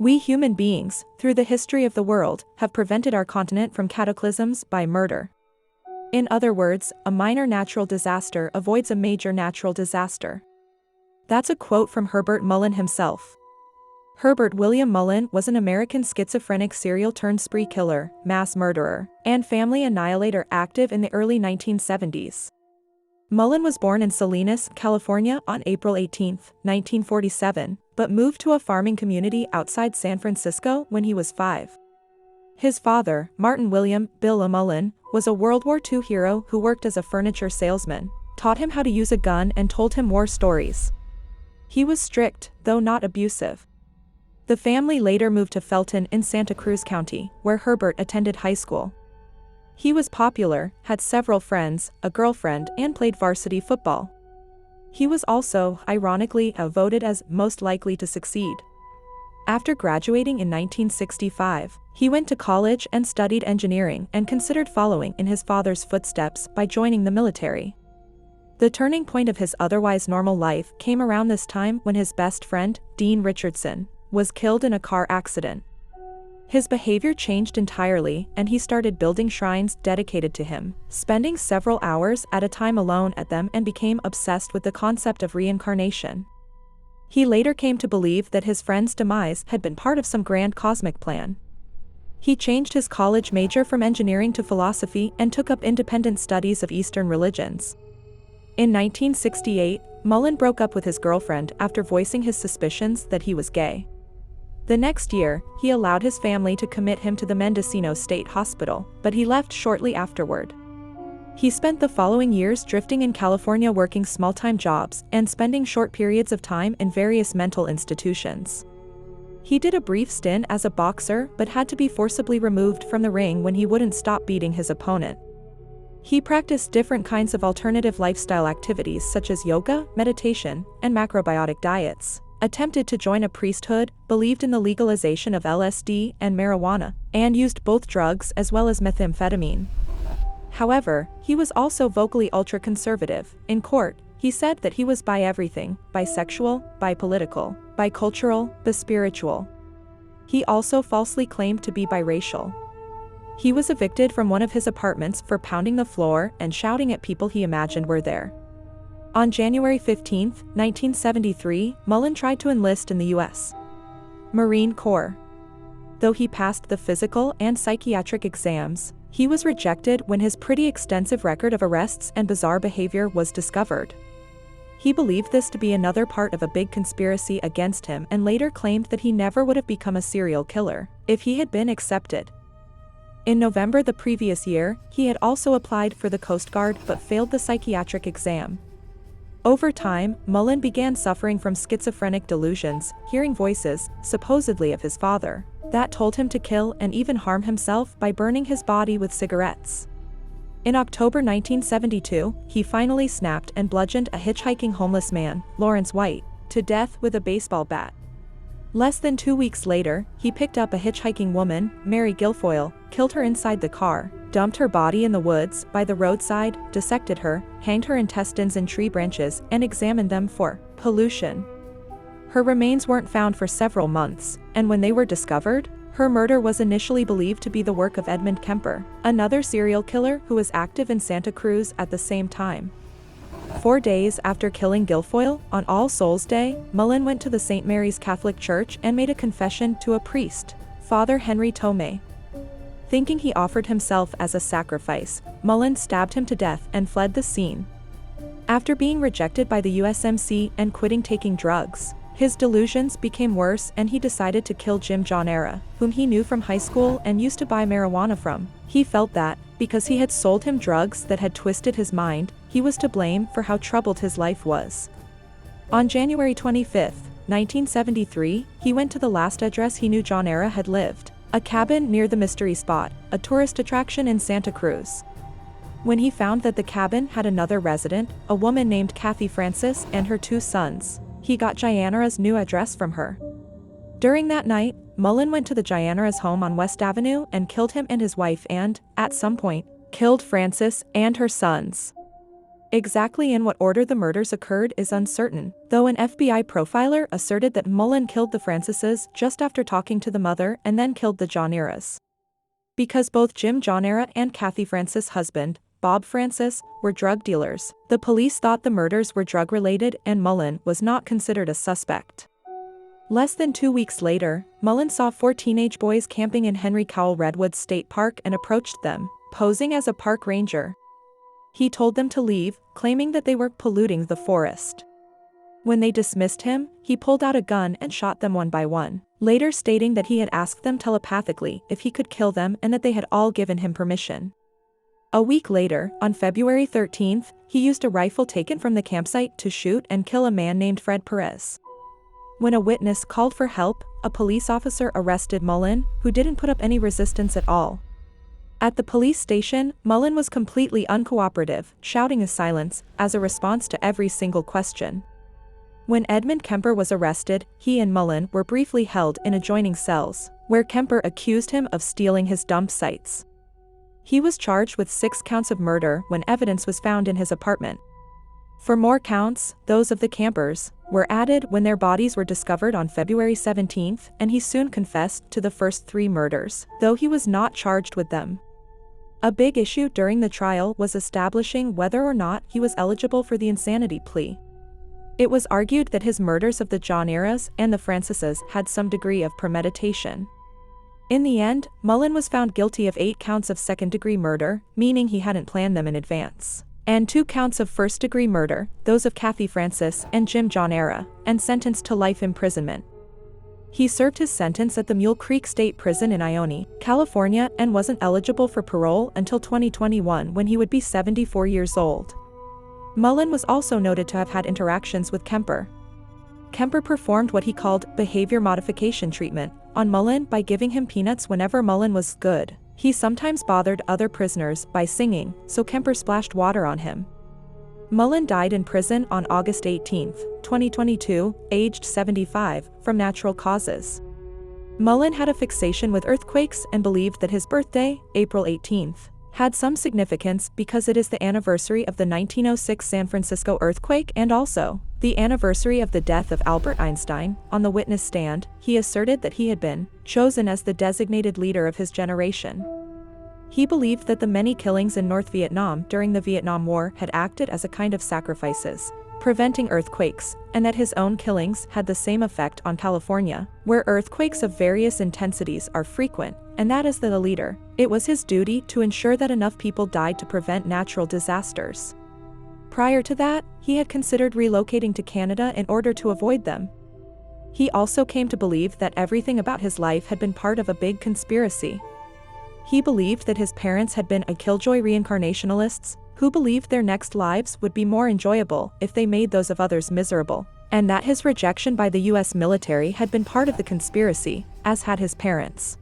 We human beings, through the history of the world, have prevented our continent from cataclysms by murder. In other words, a minor natural disaster avoids a major natural disaster. That's a quote from Herbert Mullin himself. Herbert William Mullin was an American schizophrenic serial-turned-spree killer, mass murderer, and family annihilator active in the early 1970s. Mullin was born in Salinas, California on April 18, 1947, but moved to a farming community outside San Francisco when he was 5. His father, Martin William "Bill" Mullin, was a World War II hero who worked as a furniture salesman, taught him how to use a gun and told him war stories. He was strict, though not abusive. The family later moved to Felton in Santa Cruz County, where Herbert attended high school. He was popular, had several friends, a girlfriend, and played varsity football. He was also, ironically, voted as most likely to succeed. After graduating in 1965, he went to college and studied engineering and considered following in his father's footsteps by joining the military. The turning point of his otherwise normal life came around this time when his best friend, Dean Richardson, was killed in a car accident. His behavior changed entirely, and he started building shrines dedicated to him, spending several hours at a time alone at them, and became obsessed with the concept of reincarnation. He later came to believe that his friend's demise had been part of some grand cosmic plan. He changed his college major from engineering to philosophy and took up independent studies of Eastern religions. In 1968, Mullin broke up with his girlfriend after voicing his suspicions that he was gay. The next year, he allowed his family to commit him to the Mendocino State Hospital, but he left shortly afterward. He spent the following years drifting in California, working small-time jobs and spending short periods of time in various mental institutions. He did a brief stint as a boxer but had to be forcibly removed from the ring when he wouldn't stop beating his opponent. He practiced different kinds of alternative lifestyle activities such as yoga, meditation, and macrobiotic diets, attempted to join a priesthood, believed in the legalization of LSD and marijuana, and used both drugs as well as methamphetamine. However, he was also vocally ultra-conservative. In court, he said that he was bi-everything, bisexual, bipolitical, bicultural, bispiritual. He also falsely claimed to be biracial. He was evicted from one of his apartments for pounding the floor and shouting at people he imagined were there. On January 15, 1973, Mullin tried to enlist in the U.S. Marine Corps. Though he passed the physical and psychiatric exams, he was rejected when his pretty extensive record of arrests and bizarre behavior was discovered. He believed this to be another part of a big conspiracy against him and later claimed that he never would have become a serial killer if he had been accepted. In November the previous year, he had also applied for the Coast Guard but failed the psychiatric exam. Over time, Mullin began suffering from schizophrenic delusions, hearing voices, supposedly of his father, that told him to kill and even harm himself by burning his body with cigarettes. In October 1972, he finally snapped and bludgeoned a hitchhiking homeless man, Lawrence White, to death with a baseball bat. Less than 2 weeks later, he picked up a hitchhiking woman, Mary Guilfoyle, killed her inside the car, dumped her body in the woods by the roadside, dissected her, hanged her intestines in tree branches, and examined them for pollution. Her remains weren't found for several months, and when they were discovered, her murder was initially believed to be the work of Edmund Kemper, another serial killer who was active in Santa Cruz at the same time. 4 days after killing Guilfoyle, on All Souls Day, Mullin went to the St. Mary's Catholic Church and made a confession to a priest, Father Henry Tomei. Thinking he offered himself as a sacrifice, Mullin stabbed him to death and fled the scene. After being rejected by the USMC and quitting taking drugs, his delusions became worse and he decided to kill Jim Johnera, whom he knew from high school and used to buy marijuana from. He felt that, because he had sold him drugs that had twisted his mind, he was to blame for how troubled his life was. On January 25, 1973, he went to the last address he knew Johnera had lived, a cabin near the Mystery Spot, a tourist attraction in Santa Cruz. When he found that the cabin had another resident, a woman named Kathy Francis, and her 2 sons, he got Johnera's new address from her. During that night, Mullin went to the Johnera's home on West Avenue and killed him and his wife and, at some point, killed Francis and her sons. Exactly in what order the murders occurred is uncertain, though an FBI profiler asserted that Mullin killed the Francises just after talking to the mother and then killed the Johneras. Because both Jim Johnera and Kathy Francis' husband, Bob Francis, were drug dealers, the police thought the murders were drug-related and Mullin was not considered a suspect. Less than 2 weeks later, Mullin saw 4 teenage boys camping in Henry Cowell Redwoods State Park and approached them, posing as a park ranger. He told them to leave, claiming that they were polluting the forest. When they dismissed him, he pulled out a gun and shot them one by one, later stating that he had asked them telepathically if he could kill them and that they had all given him permission. A week later, on February 13th, he used a rifle taken from the campsite to shoot and kill a man named Fred Perez. When a witness called for help, a police officer arrested Mullin, who didn't put up any resistance at all. At the police station, Mullin was completely uncooperative, shouting his silence as a response to every single question. When Edmund Kemper was arrested, he and Mullin were briefly held in adjoining cells, where Kemper accused him of stealing his dump sites. He was charged with 6 counts of murder when evidence was found in his apartment. 4 more counts, those of the campers, were added when their bodies were discovered on February 17th, and he soon confessed to the first 3 murders, though he was not charged with them. A big issue during the trial was establishing whether or not he was eligible for the insanity plea. It was argued that his murders of the Johneras and the Francises had some degree of premeditation. In the end, Mullin was found guilty of 8 counts of second-degree murder, meaning he hadn't planned them in advance, and 2 counts of first-degree murder, those of Kathy Francis and Jim Johnera, and sentenced to life imprisonment. He served his sentence at the Mule Creek State Prison in Ione, California, and wasn't eligible for parole until 2021 when he would be 74 years old. Mullin was also noted to have had interactions with Kemper. Kemper performed what he called behavior modification treatment on Mullin by giving him peanuts whenever Mullin was good. He sometimes bothered other prisoners by singing, so Kemper splashed water on him. Mullin died in prison on August 18, 2022, aged 75, from natural causes. Mullin had a fixation with earthquakes and believed that his birthday, April 18, had some significance because it is the anniversary of the 1906 San Francisco earthquake and also the anniversary of the death of Albert Einstein. On the witness stand, he asserted that he had been chosen as the designated leader of his generation. He believed that the many killings in North Vietnam during the Vietnam War had acted as a kind of sacrifices, preventing earthquakes, and that his own killings had the same effect on California, where earthquakes of various intensities are frequent, and that as the leader, it was his duty to ensure that enough people died to prevent natural disasters. Prior to that, he had considered relocating to Canada in order to avoid them. He also came to believe that everything about his life had been part of a big conspiracy. He believed that his parents had been killjoy reincarnationalists, who believed their next lives would be more enjoyable if they made those of others miserable, and that his rejection by the US military had been part of the conspiracy, as had his parents.